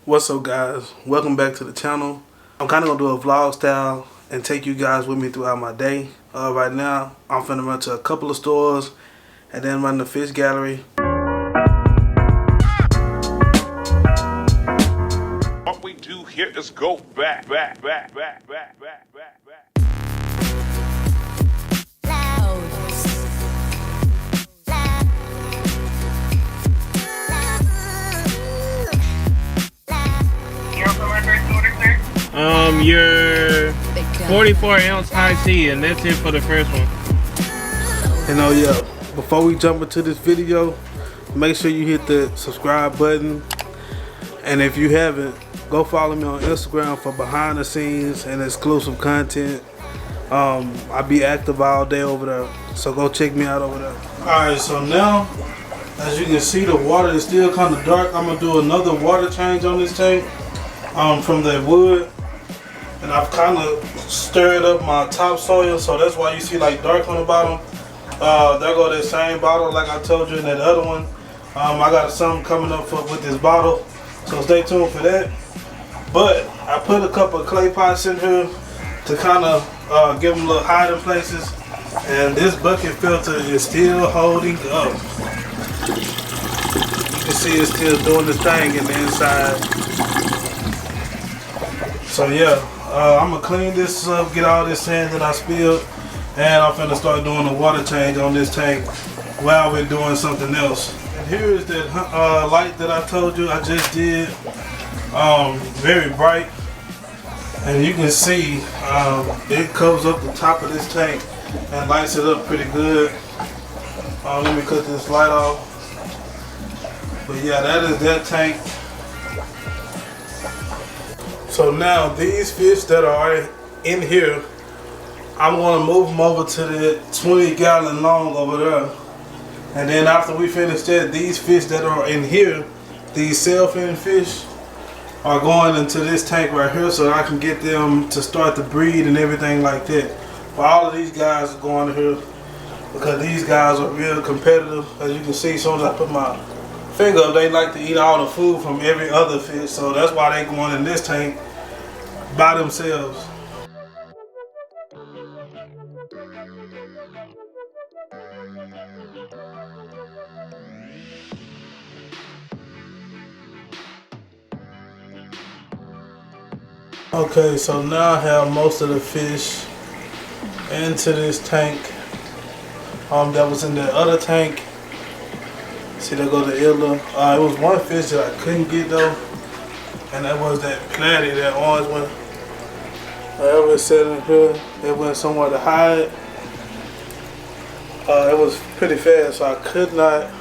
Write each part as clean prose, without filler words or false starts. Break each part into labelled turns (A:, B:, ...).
A: What's up, guys? Welcome back to the channel. I'm kind of gonna do a vlog style and take you guys with me throughout my day. Right now I'm finna run to a couple of stores and then run the fish gallery.
B: What we do here is go back.
C: Your 44-ounce high tea, and that's it for the first one.
A: And oh yeah, before we jump into this video, make sure you hit the subscribe button. And if you haven't, go follow me on Instagram for behind the scenes and exclusive content. I be active all day over there, so go check me out over there. Alright, so now, as you can see, the water is still kind of dark. I'm gonna do another water change on this tank from the wood. And I've kind of stirred up my topsoil, so that's why you see like dark on the bottom. There go that same bottle like I told you in that other one. I got something coming up with this bottle, so stay tuned for that. But I put a couple of clay pots in here to kind of give them little hiding places. And this bucket filter is still holding up. You can see it's still doing this thing in the inside. So yeah. I'm gonna clean this up, get all this sand that I spilled, and I'm finna start doing a water change on this tank while we're doing something else. And here is that light that I told you I just did, very bright, and you can see it covers up the top of this tank and lights it up pretty good. Let me cut this light off. But yeah, that is that tank. So now these fish that are in here, I'm gonna move them over to the 20-gallon long over there. And then after we finish that, these fish that are in here, these sailfin fish, are going into this tank right here so I can get them to start to breed and everything like that. But all of these guys are going here because these guys are real competitive. As you can see, as soon as I put my finger up, they like to eat all the food from every other fish, so that's why they going in this tank by themselves. Okay, so now I have most of the fish into this tank that was in the other tank. See, there go the iller. It was one fish that I couldn't get though, and that was that platy, that orange one. It was sitting here. It went somewhere to hide. It was pretty fast, so I could not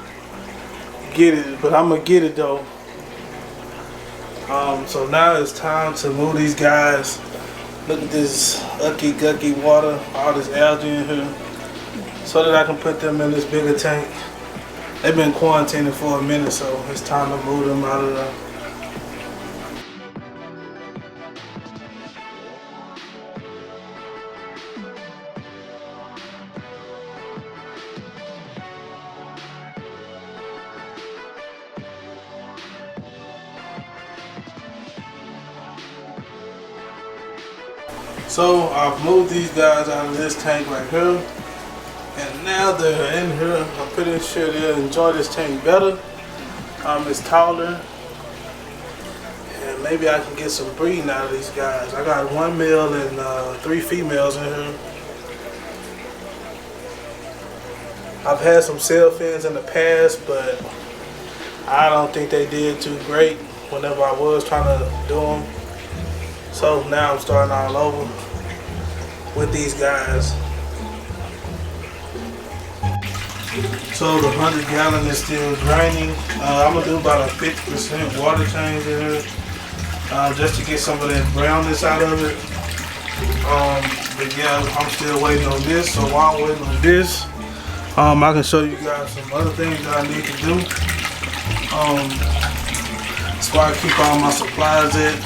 A: get it, but I'm gonna get it though. So now it's time to move these guys. Look at this ucky gucky water, all this algae in here, so that I can put them in this bigger tank. They've been quarantining for a minute, so it's time to move them out of there. So I've moved these guys out of this tank right here. And now they're in here. I'm pretty sure they'll enjoy this tank better. It's taller. And maybe I can get some breeding out of these guys. I got 1 male and 3 females in here. I've had some sailfins in the past, but I don't think they did too great whenever I was trying to do them. So now I'm starting all over with these guys. So the 100-gallon is still draining. I'm gonna do about a 50% water change in here, just to get some of that brownness out of it. But yeah, I'm still waiting on this. So while I'm waiting on this, I can show you guys some other things that I need to do. That's why I keep all my supplies at.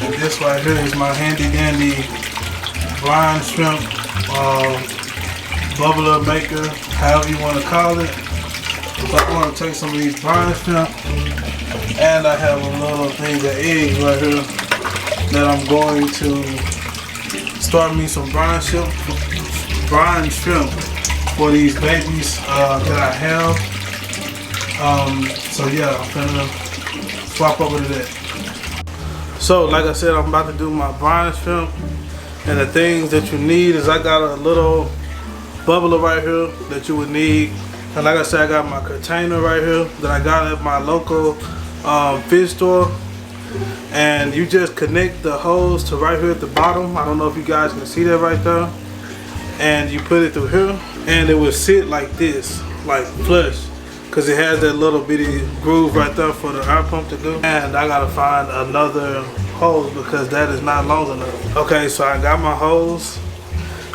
A: And this right here is my handy dandy brine shrimp bubbler maker, however you want to call it. So I want to take some of these brine shrimp And I have a little thing of eggs right here that I'm going to start me some brine shrimp for these babies that I have. So yeah, I'm gonna swap over to that. So like I said, I'm about to do my brine shrimp, and the things that you need is I got a little bubbler right here that you would need, and like I said, I got my container right here that I got at my local fish store, and you just connect the hose to right here at the bottom. I don't know if you guys can see that right there, and you put it through here, and it will sit like this, like flush, because it has that little bitty groove right there for the air pump to do. And I gotta find another hose because that is not long enough. Okay, so I got my hose.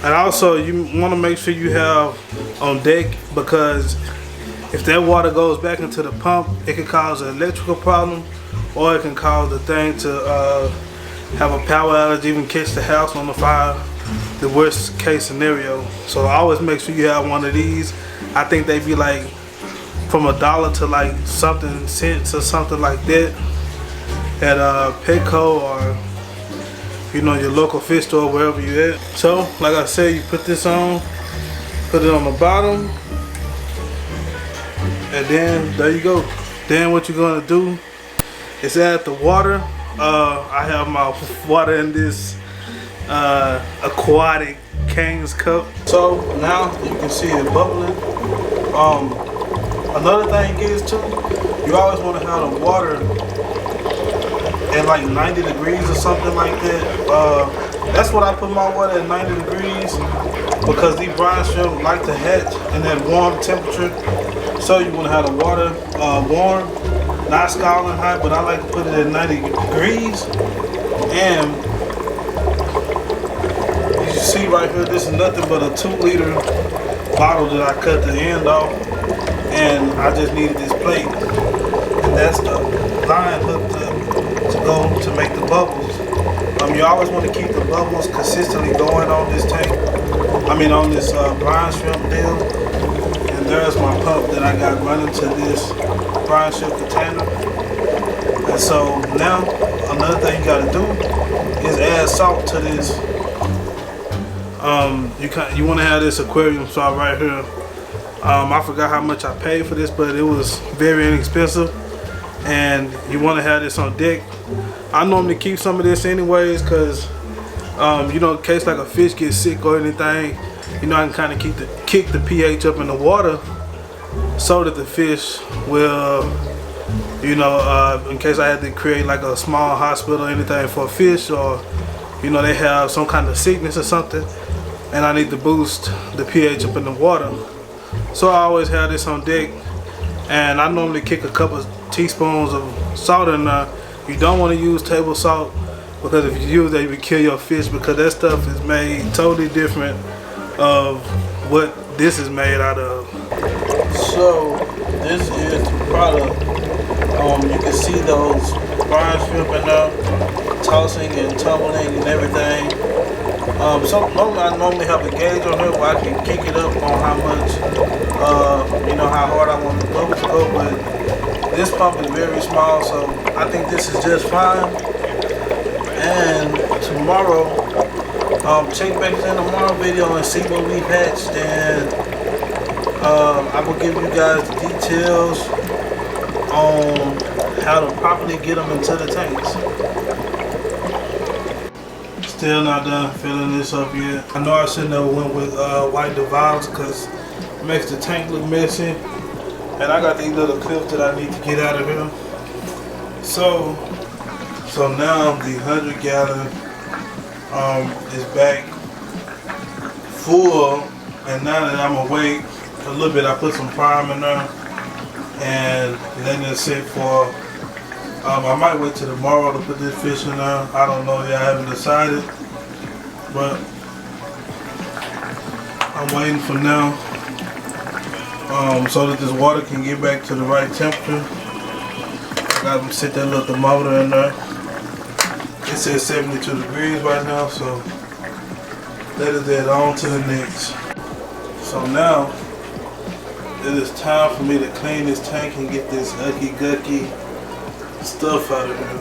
A: And also you want to make sure you have on deck, because if that water goes back into the pump, it can cause an electrical problem, or it can cause the thing to have a power outage, even catch the house on the fire, the worst case scenario. So always make sure you have one of these. I think they be like from $1 to like something cents or something like that at Petco, or you know, your local fish store, wherever you at. So like I said, you put this on, put it on the bottom, and then there you go. Then what you're gonna do is add the water. I have my water in this aquatic King's cup. So now you can see it bubbling. Another thing is too, you always want to have the water at like 90 degrees or something like that. That's what I put my water at, 90 degrees, because these brine shrimp like to hatch in that warm temperature. So you want to have the water warm, not scalding hot, but I like to put it at 90 degrees. And you see right here, this is nothing but a 2-liter bottle that I cut the end off, and I just needed this plate, and that's the line hooked up to go to make the bubbles. You always want to keep the bubbles consistently going on this tank. On this brine shrimp deal. And there's my pump that I got running to this brine shrimp container. And so now another thing you gotta do is add salt to this. You want to have this aquarium salt right here. I forgot how much I paid for this, but it was very inexpensive. And you want to have this on deck. I normally keep some of this anyways, because you know, in case like a fish gets sick or anything, you know, I can kind of kick the pH up in the water, so that the fish will, you know, in case I had to create like a small hospital or anything for a fish, or you know, they have some kind of sickness or something, and I need to boost the pH up in the water. So I always have this on deck, and I normally kick a couple of teaspoons of salt in there. You don't want to use table salt, because if you use that, you would kill your fish, because that stuff is made totally different of what this is made out of. So this is the product. You can see those brine shrimp in there tossing and tumbling and everything. So I normally have a gauge on here where I can kick it up on how much, you know, how hard I want the bubbles to go, but this pump is very small, so I think this is just fine. And tomorrow, check back in tomorrow video and see what we hatched, and I will give you guys the details on how to properly get them into the tanks. Still not done filling this up yet. I know I shouldn't have went with white Devals, because it makes the tank look messy. And I got these little clips that I need to get out of here. So now the 100 gallon is back full, and now that I'm awake a little bit, I put some prime in there and letting it sit for. I might wait till tomorrow to put this fish in there. I don't know yet, I haven't decided, but I'm waiting for now. So that this water can get back to the right temperature. I got to sit that little thermometer in there. It says 72 degrees right now, so that is that. On to the next. So now it is time for me to clean this tank and get this ucky gucky stuff out of here.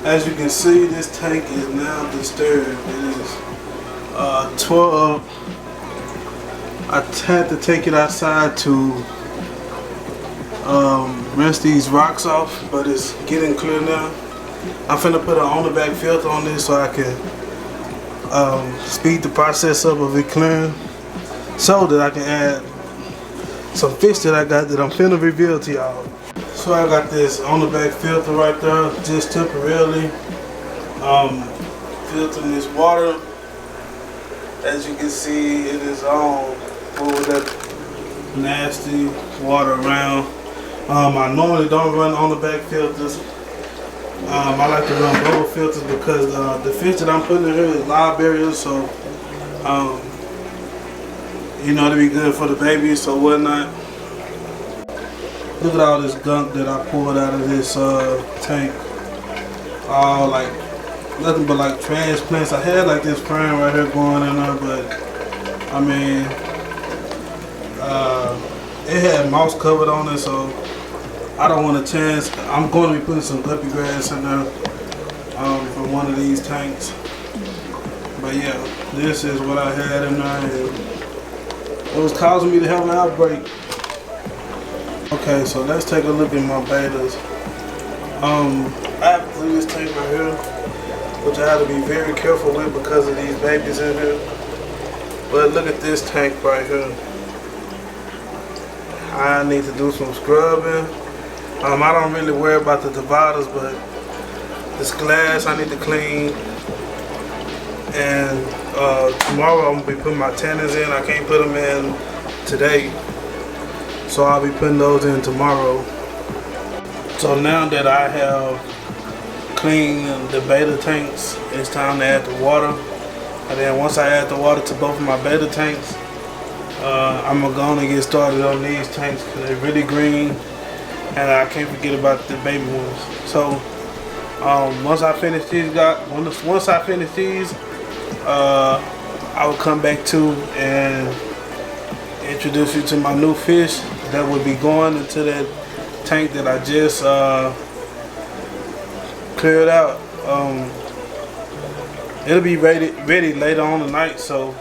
A: As you can see, this tank is now disturbed. It is tore up. I had to take it outside to rinse these rocks off, but it's getting clear now. I'm finna put an on the back filter on this so I can speed the process up of it clearing, so that I can add some fish that I got that I'm finna reveal to y'all. So I got this on the back filter right there, just temporarily filtering this water. As you can see, it is on with that nasty water around. I normally don't run on the back filters. I like to run bubble filters because the fish that I'm putting in here is live barriers, so you know, to be good for the babies or whatnot. Look at all this gunk that I pulled out of this tank. All like nothing but like transplants. I had like this fern right here going in there, but I mean, it had moss covered on it, so I don't want a chance. I'm going to be putting some guppy grass in there for one of these tanks. But yeah, this is what I had in there, and it was causing me to have an outbreak. Okay, so let's take a look at my betas. I have to leave this tank right here, which I have to be very careful with because of these babies in here. But look at this tank right here. I need to do some scrubbing. I don't really worry about the dividers, but this glass I need to clean. And tomorrow I'm gonna be putting my tannins in. I can't put them in today, so I'll be putting those in tomorrow. So now that I have cleaned the beta tanks, it's time to add the water. And then once I add the water to both of my beta tanks, I'm gonna get started on these tanks because they're really green, and I can't forget about the baby ones. So once I finish these, I will come back to and introduce you to my new fish that will be going into that tank that I just cleared out. It'll be ready later on tonight, so